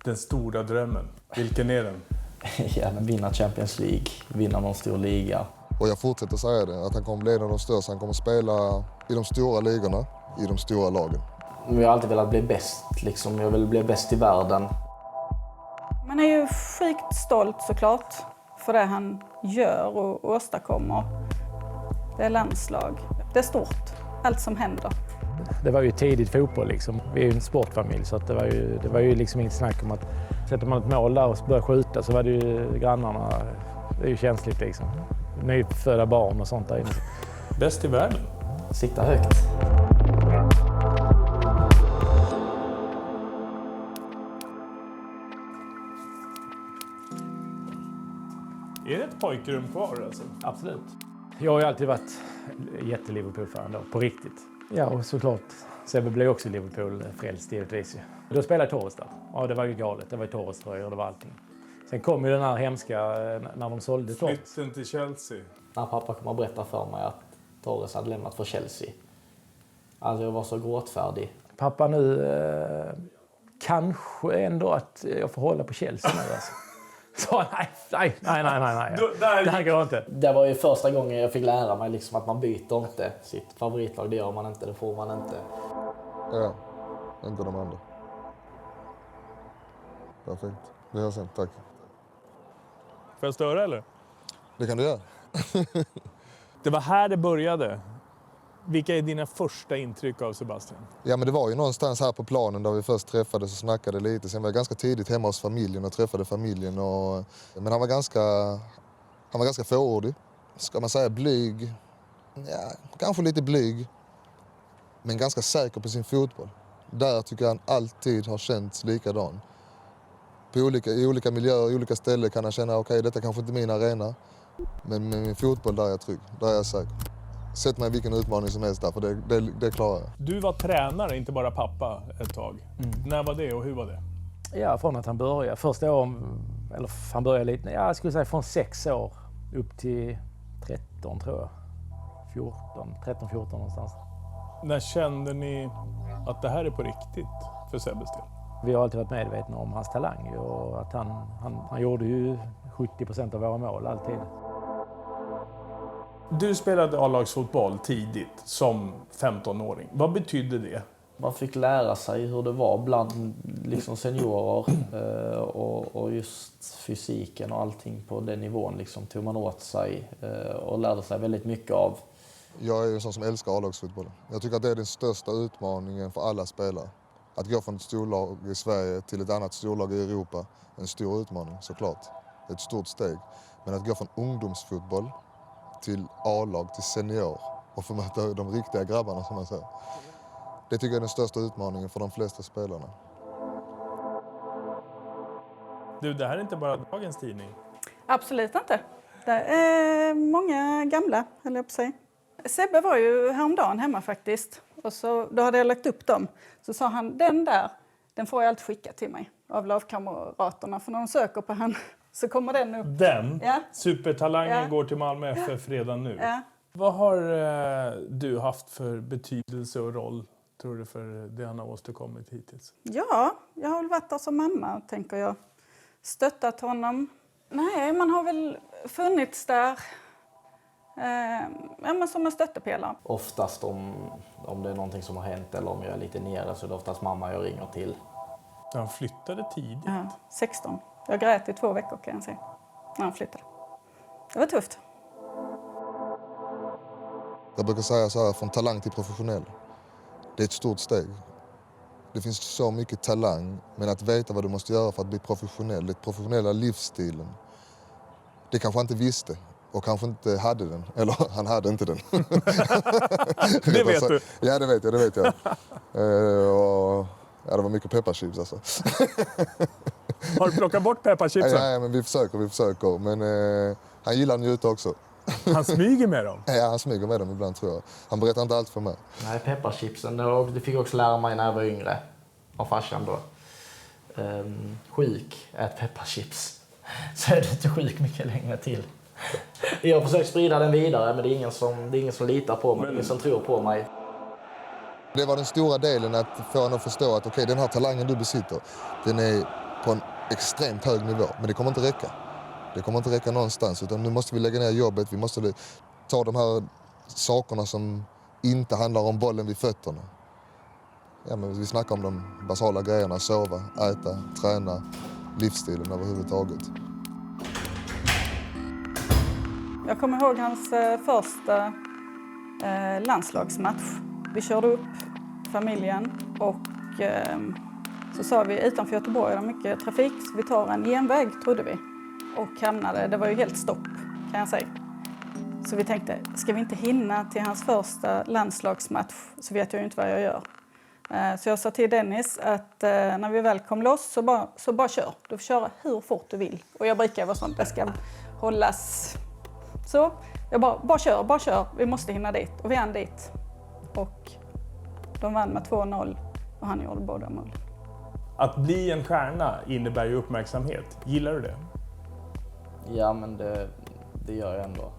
Den stora drömmen, vilken är den? Ja, men vinna Champions League, vinna någon stor liga. Och jag fortsätter säga det, att han kommer bli en av de största. Han kommer spela i de stora ligorna, i de stora lagen. Jag har alltid velat bli bäst, liksom. Jag vill bli bäst i världen. Man är ju sjukt stolt såklart för det han gör och åstadkommer. Det är landslag. Det är stort, allt som händer. Det var ju tidigt fotboll liksom. Vi är ju en sportfamilj så att det var ju liksom inget snack om att sätter man ett mål där och börjar skjuta så var det ju grannarna. Det är ju känsligt liksom. Nyfödda barn och sånt där inne. Bäst i världen? Sitta högt. Är det ett pojkrum kvar alltså? Absolut. Jag har ju alltid varit jätte-Liverpool-fan då, på riktigt. Ja, och såklart. Sebbe blev också Liverpool-frälst givetvis. Då spelade jag Torres där. Ja, det var ju galet. Det var ju Torres-tröjor och det var allting. Sen kom ju den här hemska när de sålde Torres. Flytten till Chelsea. När pappa kom och berättade för mig att Torres hade lämnat för Chelsea. Alltså jag var så gråtfärdig. Pappa nu, kanske ändå att jag får hålla på Chelsea nu alltså. Så nej. Det här går inte. Det var ju första gången jag fick lära mig liksom att man byter inte sitt favoritlag. Det gör man inte, det får man inte. Ja, inte de andra. Perfekt. Det hörs sen, tack. Får jag störa eller? Det kan du göra. Det var här det började. Vilka är dina första intryck av Sebastian? Ja, men det var ju någonstans här på planen där vi först träffades och snackade lite. Sen var jag ganska tidigt hemma hos familjen och träffade familjen. Men han var ganska fåordig. Ska man säga blyg? Ja, kanske lite blyg. Men ganska säker på sin fotboll. Där tycker jag han alltid har känts likadan. I olika miljöer, i olika ställen kan han känna okej, detta kanske inte är min arena. Men med min fotboll där är jag trygg, där är jag säker. Sätt mig vilken utmaning som helst där, för det klarar jag. Du var tränare, inte bara pappa, ett tag. När var det och hur var det? Ja, från att han började. Första året, eller han började lite, jag skulle säga från 6 år upp till 13 tror jag. 13-14 någonstans. När kände ni att det här är på riktigt för Sebbes del? Vi har alltid varit medvetna om hans talang och att han gjorde ju 70% av våra mål alltid. Du spelade A-lagsfotboll tidigt som 15-åring. Vad betydde det? Man fick lära sig hur det var bland liksom seniorer och just fysiken och allting på den nivån liksom, tog man åt sig och lärde sig väldigt mycket av. Jag är en sån som älskar A-lagsfotbollen. Jag tycker att det är den största utmaningen för alla spelare. Att gå från ett storlag i Sverige till ett annat storlag i Europa, en stor utmaning såklart. Ett stort steg. Men att gå från ungdomsfotboll till A-lag, till senior och få möta de riktiga grabbarna som man säger. Det tycker jag är den största utmaningen för de flesta spelarna. Du, det här är inte bara dagens tidning. Absolut inte. Det är många gamla, höll jag på att säga. Sebbe var ju häromdagen hemma faktiskt. Och då hade jag lagt upp dem. Så sa han, den får jag alltid skicka till mig av lagkamraterna. För när de söker på han så kommer den upp. Den? Ja. Supertalangen går till Malmö FF redan nu. Ja. Vad har du haft för betydelse och roll, tror du, för det han har åstadkommit hittills? Ja, jag har väl varit där som mamma, tänker jag. Stöttat honom. Nej, man har väl funnits där. Men som en stöttepelare. Oftast om det är någonting som har hänt eller om jag är lite nere så är det oftast mamma jag ringer till. Han flyttade tidigt. Ja, 16. Jag grät i 2 veckor kan jag säga. När han flyttade. Det var tufft. Jag brukar säga så här, från talang till professionell. Det är ett stort steg. Det finns så mycket talang, men att veta vad du måste göra för att bli professionell, den professionella livsstilen. Det kanske han inte visste och kanske inte hade den. Eller han hade inte den. Det vet du? Ja, det vet jag. Ja, det var mycket pepparchips alltså. Har du plockat bort pepparchipsen? Nej, men vi försöker. Men han gillar att njuta också. Han smyger med dem? Ja, han smyger med dem ibland tror jag. Han berättar inte allt för mig. Nej, pepparchipsen, det fick jag också lära mig när jag var yngre. Av farsan då. Sjuk, ät pepparchips. Så är du inte sjuk mycket längre till. Jag har försökt sprida den vidare, men det är ingen som litar på mig, ingen som tror på mig. Det var den stora delen, att få honom att förstå att okej, den här talangen du besitter, den är på en extremt hög nivå. Men det kommer inte räcka. Det kommer inte räcka någonstans. Utan nu måste vi lägga ner jobbet. Vi måste ta de här sakerna som inte handlar om bollen vid fötterna. Ja, men vi snackar om de basala grejerna. Sova, äta, träna, livsstilen överhuvudtaget. Jag kommer ihåg hans första landslagsmatch. Vi körde upp familjen och så sa vi utanför Göteborg är det mycket trafik så vi tar en genväg trodde vi. Och hamnade, det var ju helt stopp kan jag säga. Så vi tänkte, ska vi inte hinna till hans första landslagsmatch så vet jag ju inte vad jag gör. Så jag sa till Dennis att när vi väl kom loss så bara kör. Du får köra hur fort du vill. Och jag brukar vara sånt, det ska hållas. Så jag bara kör. Vi måste hinna dit. Och vi hann dit. Och de vann med 2-0 och han gjorde båda mål. Att bli en stjärna innebär ju uppmärksamhet. Gillar du det? Ja, men det gör jag ändå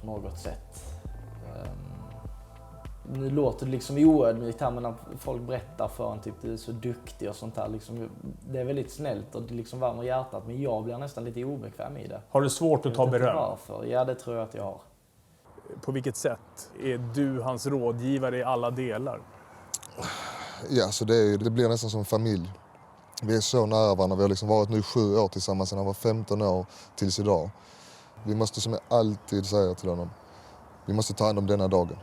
på något sätt. Nu låter det liksom oödmjukt här, men när folk berättar för en typ du är så duktig och sånt där. Liksom, det är väldigt snällt och det liksom värmer hjärtat, men jag blir nästan lite obekväm i det. Har du svårt att ta beröm? Varför? Ja, det tror jag att jag har. På vilket sätt är du hans rådgivare i alla delar? Ja, så det blir nästan som familj. Vi är så nära varandra. Vi har liksom varit nu 7 år tillsammans sedan han var 15 år tills idag. Vi måste, som jag alltid säger till honom, vi måste ta hand om denna dagen.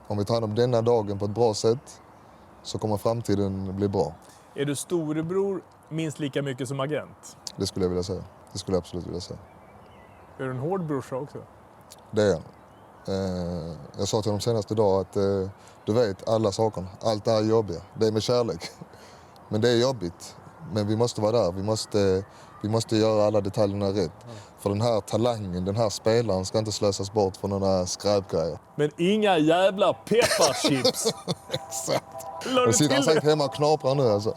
Om vi tar hand om denna dagen på ett bra sätt så kommer framtiden bli bra. Är du storebror minst lika mycket som agent? Det skulle jag vilja säga. Det skulle jag absolut vilja säga. Är du en hård brorsa också? Det är jag. Jag sa till honom senast idag att du vet alla sakerna. Allt det här är jobbiga. Det är med kärlek. Men det är jobbigt. Men vi måste vara där. Vi måste göra alla detaljerna rätt. För den här talangen, den här spelaren ska inte slösas bort för några skräpgrejer. Men inga jävla pepparchips! Exakt. La Och du sitter han till säkert det? hemma och knaprar nu alltså.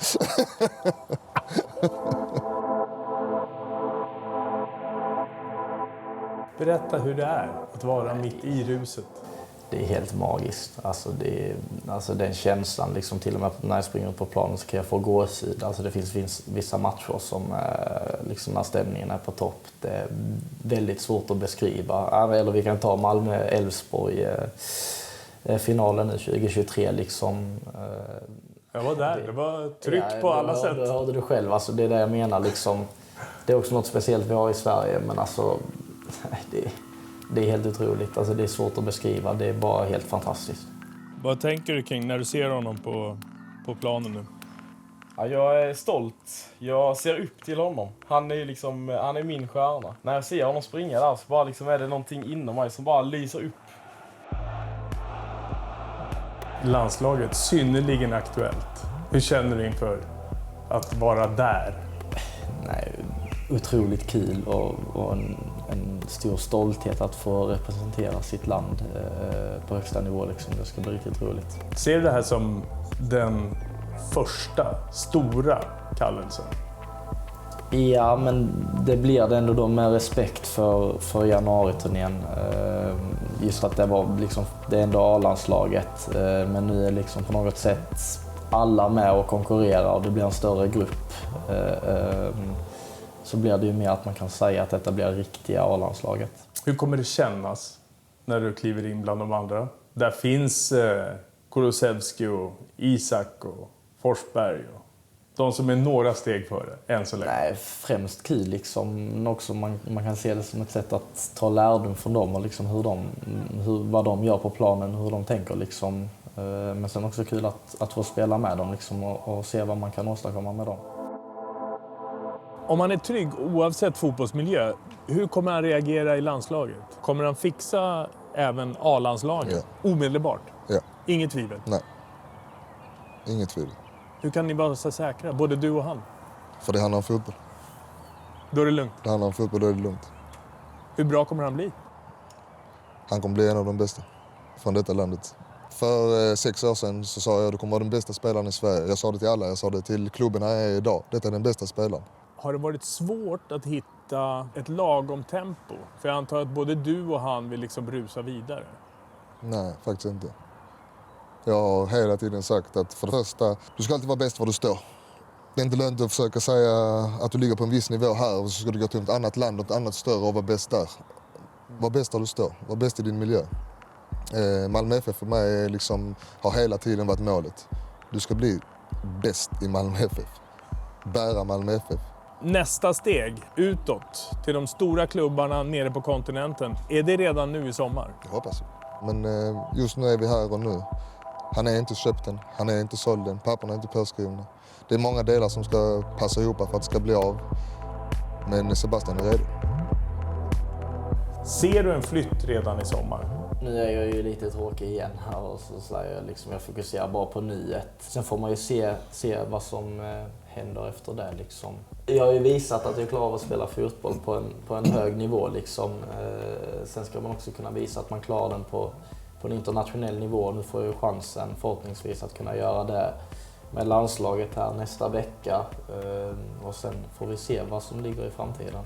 Berätta hur det är att vara mitt i ruset. Det är helt magiskt. Alltså den känslan, liksom, till och med när jag springer upp på planen så kan jag få gåshud. Alltså det finns vissa matcher som liksom när stämningen är på topp. Det är väldigt svårt att beskriva. Eller vi kan ta Malmö-Elfsborg, finalen nu 2023. Liksom, Jag var där, det var tryck på alla sätt. Det hörde du själv, alltså, det är det jag menar. Liksom, det är också något speciellt vi har i Sverige, men alltså, det är helt otroligt. Alltså, det är svårt att beskriva, det är bara helt fantastiskt. Vad tänker du kring när du ser honom på planen nu? Ja, jag är stolt. Jag ser upp till honom. Han är min stjärna. När jag ser honom springa där så bara liksom är det någonting inom mig som bara lyser upp. Landslaget, synnerligen aktuellt. Hur känner du inför att vara där? Nej, otroligt kul och en stor stolthet att få representera sitt land på högsta nivå. Liksom. Det ska bli riktigt roligt. Ser du det här som den första stora kallelsen? Ja, men det blir det ändå då med respekt för januariturnén. Just att det är ändå A-landslaget. Men nu är liksom på något sätt alla med och konkurrerar och det blir en större grupp. Så blir det ju mer att man kan säga att detta blir riktiga A-landslaget. Hur kommer det kännas när du kliver in bland de andra? Där finns Kulusevski och Isak och Forsberg. Och de som är några steg före än så länge. Nej, främst kul liksom. Men också man kan se det som ett sätt att ta lärdom från dem och liksom vad de gör på planen, hur de tänker liksom. Men sen också kul att få spela med dem liksom, och se vad man kan åstadkomma med dem. Om han är trygg oavsett fotbollsmiljö, hur kommer han reagera i landslaget? Kommer han fixa även A-landslaget omedelbart? Ja. Inget tvivel? Nej. Inget tvivel. Hur kan ni vara så säkra, både du och han? För det handlar om fotboll. Då är det lugnt. Det handlar om fotboll, då är det lugnt. Hur bra kommer han bli? Han kommer bli en av de bästa från detta landet. För 6 år sedan så sa jag att du kommer vara den bästa spelaren i Sverige. Jag sa det till alla, jag sa det till klubben här jag är idag. Detta är den bästa spelaren. Har det varit svårt att hitta ett lagom tempo? För jag antar att både du och han vill liksom rusa vidare. Nej, faktiskt inte. Jag har hela tiden sagt att för det första, du ska alltid vara bäst var du står. Det är inte lönt att försöka säga att du ligger på en viss nivå här och så ska du gå till ett annat land och ett annat större och vara bäst där. Var bäst där du står, var bäst i din miljö. Malmö FF för mig liksom, har hela tiden varit målet. Du ska bli bäst i Malmö FF. Bära Malmö FF. Nästa steg utåt till de stora klubbarna nere på kontinenten, är det redan nu i sommar? Jag hoppas. Men just nu är vi här och nu. Han är inte köpt än, han är inte såld än, papperna är inte påskrivna. Det är många delar som ska passa ihop för att det ska bli av. Men Sebastian är redo. Ser du en flytt redan i sommar? Nu är jag ju lite tråkig igen här och så jag, liksom, jag fokuserar bara på nuet. Sen får man ju se vad som händer efter det. Liksom. Jag har ju visat att jag klarar av att spela fotboll på en hög nivå. Liksom. Sen ska man också kunna visa att man klarar den på en internationell nivå. Nu får jag ju chansen förhoppningsvis att kunna göra det med landslaget här nästa vecka. Och sen får vi se vad som ligger i framtiden.